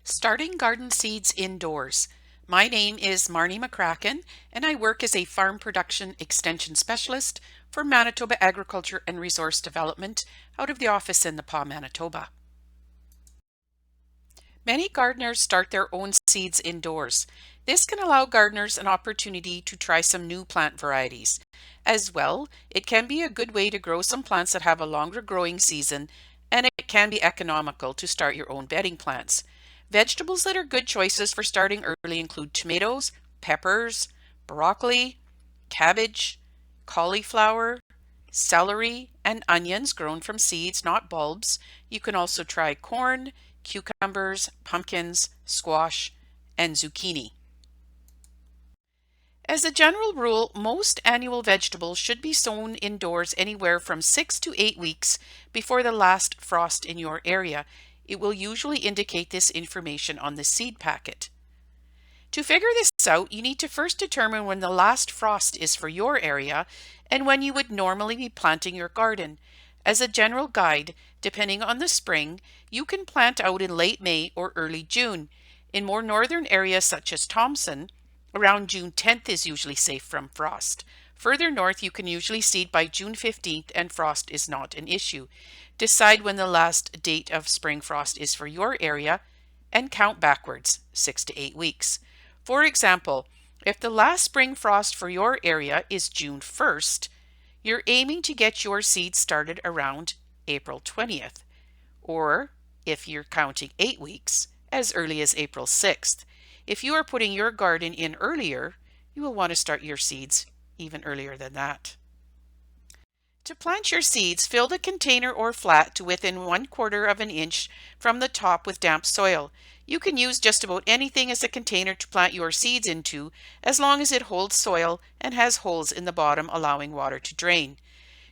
Starting garden seeds indoors. My name is Marnie McCracken, and I work as a farm production extension specialist for Manitoba Agriculture and Resource Development out of the office in Napaw, Manitoba. Many gardeners start their own seeds indoors. This can allow gardeners an opportunity to try some new plant varieties. As well, it can be a good way to grow some plants that have a longer growing season, and it can be economical to start your own bedding plants. Vegetables that are good choices for starting early include tomatoes, peppers, broccoli, cabbage, cauliflower, celery, and onions grown from seeds, not bulbs. You can also try corn, cucumbers, pumpkins, squash, and zucchini. As a general rule, most annual vegetables should be sown indoors anywhere from 6 to 8 weeks before the last frost in your area. It will usually indicate this information on the seed packet. To figure this out, you need to first determine when the last frost is for your area and when you would normally be planting your garden. As a general guide, depending on the spring, you can plant out in late May or early June. In more northern areas such as Thompson, around June 10th is usually safe from frost. Further north, you can usually seed by June 15th and frost is not an issue. Decide when the last date of spring frost is for your area and count backwards 6 to 8 weeks. For example, if the last spring frost for your area is June 1st, you're aiming to get your seeds started around April 20th, or if you're counting 8 weeks, as early as April 6th. If you are putting your garden in earlier, you will want to start your seeds even earlier than that. To plant your seeds, fill the container or flat to within 1/4 of an inch from the top with damp soil. You can use just about anything as a container to plant your seeds into, as long as it holds soil and has holes in the bottom allowing water to drain.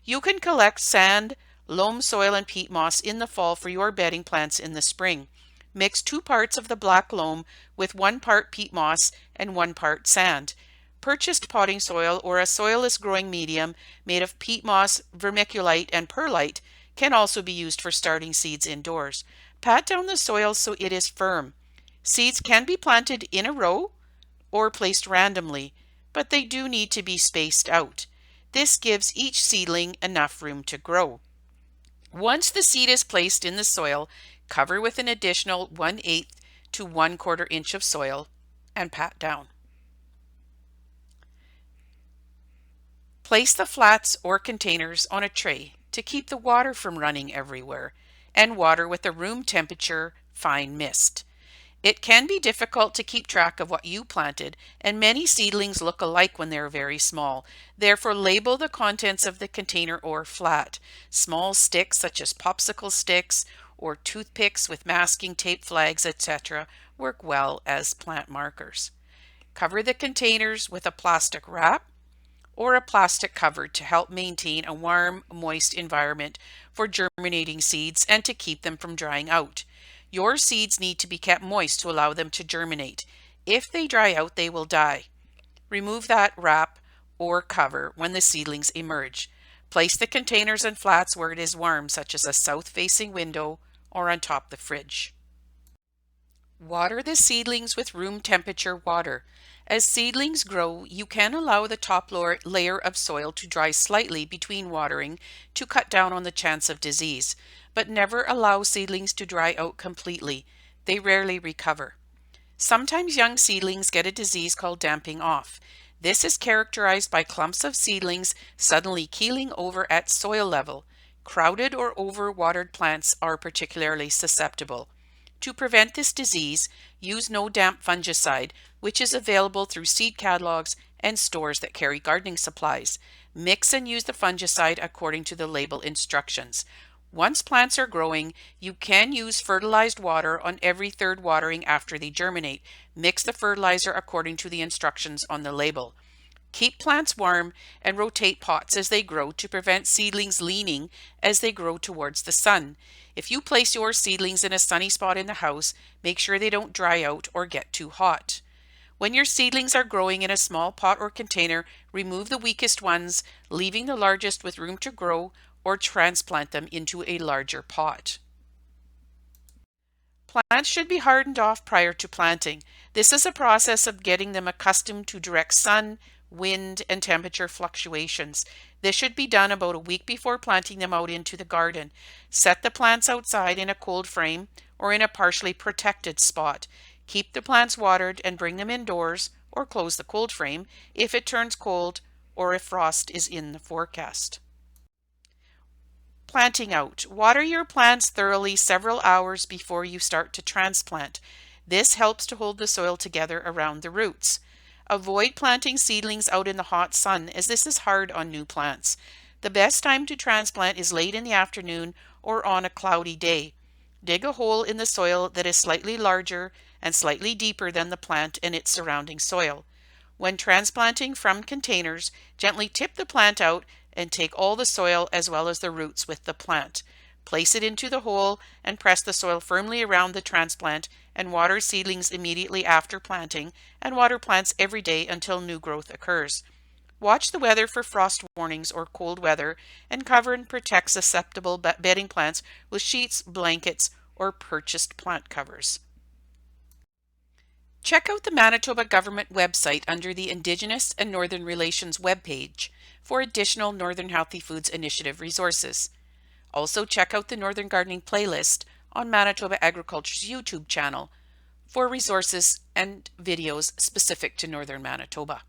You can collect sand, loam soil, and peat moss in the fall for your bedding plants in the spring. Mix 2 parts of the black loam with 1 part peat moss and 1 part sand. Purchased potting soil or a soilless growing medium made of peat moss, vermiculite, and perlite can also be used for starting seeds indoors. Pat down the soil so it is firm. Seeds can be planted in a row or placed randomly, but they do need to be spaced out. This gives each seedling enough room to grow. Once the seed is placed in the soil, cover with an additional 1/8 to 1/4 inch of soil and pat down. Place the flats or containers on a tray to keep the water from running everywhere, and water with a room temperature fine mist. It can be difficult to keep track of what you planted, and many seedlings look alike when they're very small. Therefore, label the contents of the container or flat. Small sticks such as popsicle sticks or toothpicks with masking tape, flags, etc. work well as plant markers. Cover the containers with a plastic wrap or a plastic cover to help maintain a warm, moist environment for germinating seeds and to keep them from drying out. Your seeds need to be kept moist to allow them to germinate. If they dry out, they will die. Remove that wrap or cover when the seedlings emerge. Place the containers and flats where it is warm, such as a south-facing window or on top of the fridge. Water the seedlings with room temperature water. As seedlings grow, you can allow the top layer of soil to dry slightly between watering to cut down on the chance of disease, but never allow seedlings to dry out completely. They rarely recover. Sometimes young seedlings get a disease called damping off. This is characterized by clumps of seedlings suddenly keeling over at soil level. Crowded or overwatered plants are particularly susceptible. To prevent this disease, use no-damp fungicide, which is available through seed catalogs and stores that carry gardening supplies. Mix and use the fungicide according to the label instructions. Once plants are growing, you can use fertilized water on every 3rd watering after they germinate. Mix the fertilizer according to the instructions on the label. Keep plants warm and rotate pots as they grow to prevent seedlings leaning as they grow towards the sun. If you place your seedlings in a sunny spot in the house, make sure they don't dry out or get too hot. When your seedlings are growing in a small pot or container, remove the weakest ones, leaving the largest with room to grow, or transplant them into a larger pot. Plants should be hardened off prior to planting. This is a process of getting them accustomed to direct sun, wind, and temperature fluctuations. This should be done about a week before planting them out into the garden. Set the plants outside in a cold frame or in a partially protected spot. Keep the plants watered and bring them indoors or close the cold frame if it turns cold or if frost is in the forecast. Planting out. Water your plants thoroughly several hours before you start to transplant. This helps to hold the soil together around the roots. Avoid planting seedlings out in the hot sun as this is hard on new plants. The best time to transplant is late in the afternoon or on a cloudy day. Dig a hole in the soil that is slightly larger and slightly deeper than the plant and its surrounding soil. When transplanting from containers, gently tip the plant out and take all the soil as well as the roots with the plant. Place it into the hole and press the soil firmly around the transplant and water seedlings immediately after planting and water plants every day until new growth occurs. Watch the weather for frost warnings or cold weather and cover and protect susceptible bedding plants with sheets, blankets, or purchased plant covers. Check out the Manitoba government website under the Indigenous and Northern Relations webpage for additional Northern Healthy Foods Initiative resources. Also check out the Northern Gardening playlist on Manitoba Agriculture's YouTube channel for resources and videos specific to Northern Manitoba.